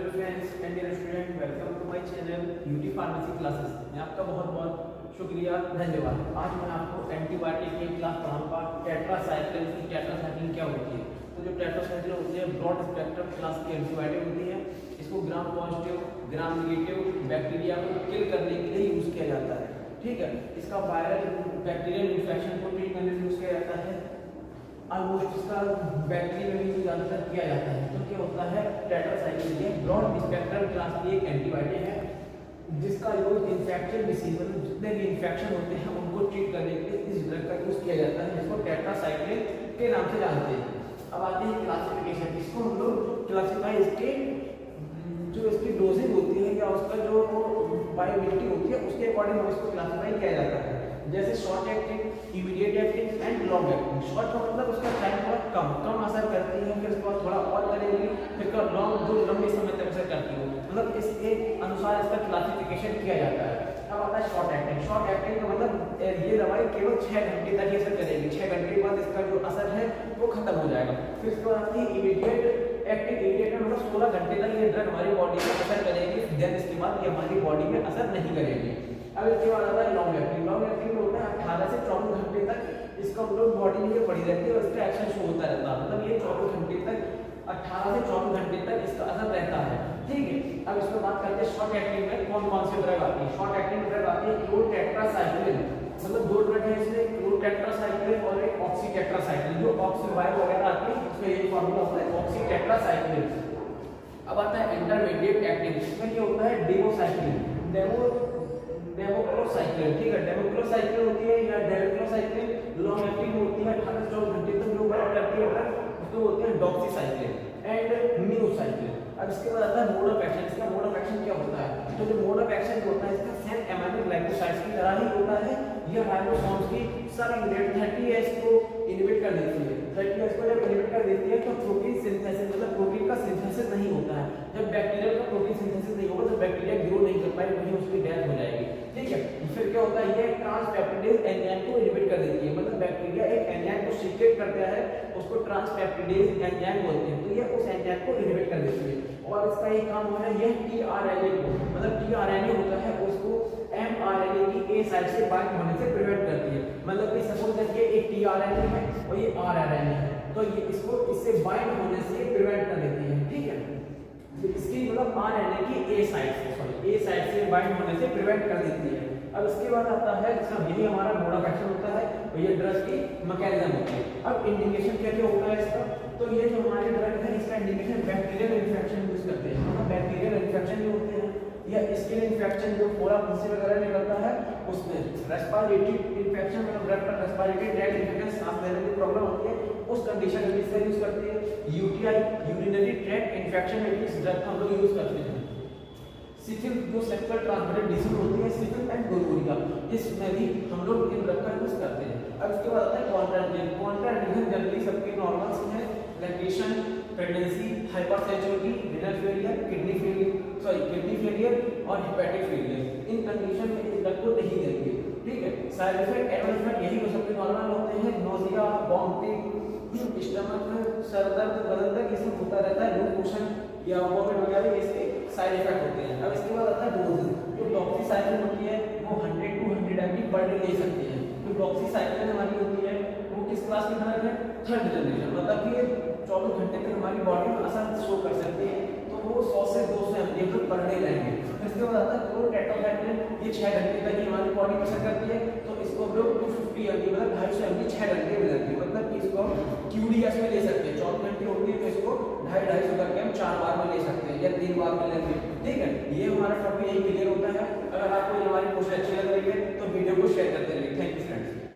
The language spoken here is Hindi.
Hello friends and dear student, welcome to my channel UT pharmacy classes. मैं आपका बहुत बहुत शुक्रिया, धन्यवाद। आज मैं आपको एंटीबायोटिक की क्लास पढ़ाऊंगा। टेट्रासाइक्लिन की टेट्रासाइक्लिन क्या होती है। तो जो टेट्रासाइक्लिन होती है ब्रॉड स्पेक्ट्रम क्लास की एंटीबायोटिक होती है। इसको gram positive gram negative bacteria को किल करने के लिए यूज किया जाता है। ठीक है, इसका वायरल बैक्टीरियल इन्फेक्शन को ट्रीट करने में यूज किया जाता है। ऑलमोस्ट इसका बैक्टीरिया में यूज ज़्यादातर किया जाता है। तो क्या होता है, टेट्रासाइक्लिन ये ब्रॉड स्पेक्ट्रम क्लास की एक एंटीबायोटिक है जिसका यूज इन्फेक्शन डिसीज मतलब जितने भी इन्फेक्शन होते हैं उनको ट्रीट करने के लिए इस ड्रग का यूज किया जाता है, जिसको टेट्रासाइक्लिन के नाम से जानते हैं। अब आते हैं क्लासिफिकेशन। इसको हम लोग क्लासिफाई इसके जो इसकी डोजेज होती है या उसका जो बायोबिलिटी होती है उसके अकॉर्डिंग हम इसको क्लासिफाई किया जाता है। जैसे short acting, immediate acting and long acting. Short का मतलब उसका टाइम थोड़ा कम असर करती है, फिर उसके बाद थोड़ा और करेगी, फिर का लॉन्ग जो लंबे समय तक असर करती है, मतलब इसके अनुसार इसका क्लासिफिकेशन किया जाता है। अब आता है शॉर्ट एक्टिंग। शॉर्ट एक्टिंग का मतलब ये दवाई केवल 6 घंटे तक ही असर करेगी। 6 घंटे के बाद इसका जो असर है वो खत्म हो जाएगा। फिर इसके बाद आती है इमीडिएट एक्टिंग। इमीडिएट में मतलब 16 घंटे तक ये ड्रग हमारी बॉडी में असर करेगी, देन इसके बाद ये हमारी बॉडी में असर नहीं करेगी। अब इसके बाद आता है लॉन्ग एक्टिंग। लॉन्ग एक्टिंग में होता है 18 से 24 घंटे तक इसका मतलब बॉडी में ये पड़ी रहती है और इसका एक्शन शो होता रहता है। मतलब ये 24 घंटे तक 18 से 24 घंटे तक इसका असर रहता है। ठीक है, अब इसमें बात करते हैं शॉर्ट एक्टिंग में कौन कौन से ड्रग आती है। शॉर्ट एक्टिंग ड्रग आती है क्लोटेट्रासाइक्लिन, मतलब दो ड्रग है इसमें, क्लोटेट्रासाइक्लिन और एक ऑक्सीटेट्रासाइक्लिन। जो ऑक्सी वायु वगैरह आती है उसमें यही फार्मूला होता है ऑक्सीटेट्रासाइक्लिन। अब आता है इंटरमीडिएट एक्टिंग। इसमें क्या होता है, डेमोसाइक्लिन, डेमोक्लोसाइक्लिन। ठीक है, डेमोक्लोसाइक्लिन होती है या डेमोक्लोसाइक्लिन लॉन्ग एक्टिंग होती है, 18 से 24 घंटे तक जो वर्क करती है ड्रग उसको होती है डॉक्सीसाइक्लिन एंड मिनोसाइक्लिन। अब इसके बाद आता है मोड ऑफ एक्शन। इसका मोड ऑफ एक्शन क्या होता है, तो जो मोड ऑफ एक्शन होता है इसका सेम एमाइनो ग्लाइकोसाइड्स की तरह ही होता है। ये राइबोसोम्स की सब यूनिट 30S को इनहिबिट कर देती है। 30S को जब इनहिबिट कर देती है तो प्रोटीन सिंथेसिस मतलब प्रोटीन का सिंथेसिस नहीं होता है। जब बैक्टीरिया का प्रोटीन सिंथेसिस नहीं होगा तो बैक्टीरिया ग्रो नहीं कर पाएगा, वहीं उसकी डेथ हो जाएगी। ठीक है, फिर क्या होता है, ये ट्रांसपेप्टिडेज एंजाइम को इनहिबिट कर देती है। मतलब बैक्टीरिया एक एंजाइम को सीक्रेट करता है, उसको ट्रांसपेप्टिडेज एंजाइम बोलते हैं। तो ये उस एंजाइम को इनहिबिट कर देती है और इसका ये काम हो है, ये टीआरएनए को मतलब टीआरएनए होता है उसको एमआरएनए की ए साइड से बाइंड होने से प्रिवेंट करती है। मतलब कि सपोज करके एक टीआरएनए है और ये आरआरएनए है, तो ये इसको इससे बाइंड होने से प्रिवेंट कर देती है। ठीक है, इसकी मतलब आरएनए की ए साइड से बाइंड होने से प्रिवेंट कर देती है। अब इसके बाद आता है इसका यही हमारा मोड ऑफ एक्शन होता है और ये ड्रग की मैकेनिज्म होती है। अब इंडिकेशन क्या क्या होता है इसका, तो ये जो हमारे ड्रग है इसका इंडिकेशन बैक्टीरियल इन्फेक्शन यूज करते हैं। मतलब बैक्टीरियल इन्फेक्शन जो होते हैं या स्किन इन्फेक्शन जो फोड़ा फुंसी वगैरह निकलता है उसमें, रेस्पिरेटरी इन्फेक्शन मतलब ब्लड का रेस्पिरेटरी ट्रैक्ट इन्फेक्शन सांस लेने की प्रॉब्लम होती है उस कंडीशन में इसका यूज करते हैं। यूटीआई यूरिनरी ट्रैक्ट इन्फेक्शन में भी इस ड्रग का हम लोग यूज करते हैं। सिफिल जो सेक्सुअल ट्रांसमिटेड डिसीज होती है, सिफिल एंड गोनोरिया, इसमें भी हम लोग इन ड्रग का यूज करते हैं। अब इसके बाद आता है कॉन्ट्राइंडिकेशन। कॉन्ट्राइंडिकेशन जनरली सबके नॉर्मल से है, lactation, pregnancy, hypersensitivity, renal failure, kidney failure और हेपेटिक फेलियर। इन कंडीशन में इस ड्रग को नहीं देंगे। ठीक है, साइड इफेक्ट एडवर्स इफेक्ट यही सबके नॉर्मल होते हैं, नोजिया, वॉमिटिंग, स्टमक में सर दर्द, बदन दर्द, ये सब होता रहता है, लूज मोशन या वॉमिट वगैरह, इसके साइड इफेक्ट होते हैं। अब इसके बाद आता है डोज। जो डॉक्सीसाइक्लिन होती है वो 100 to 100 mg पर डे ले सकते हैं। जो डॉक्सीसाइक्लिन हमारी होती है वो किस क्लास की ड्रग है, 3rd जनरेशन, मतलब कि 24 घंटे तक हमारी बॉडी में असर शो कर सकती है, तो वो 100 से 200 mg पर डे लेंगे। इसके बाद आता है क्लोटेट्रासाइक्लिन, ये 6 घंटे तक ही हमारी बॉडी में असर करती है, तो इसको हम लोग 250 mg मतलब 250 mg 6 घंटे में लेंगे। मतलब कि इसको QDS में ले सकते हैं, 24 घंटे होती है तो इसको 250 करके हम 4 बार में ले सकते हैं या 3 बार में लेंगे। ठीक है, ये हमारा टॉपिक यही क्लियर होता है। अगर आपको ये हमारी कोशिश अच्छी लग रही है तो वीडियो को शेयर करते रहिए। Thank you.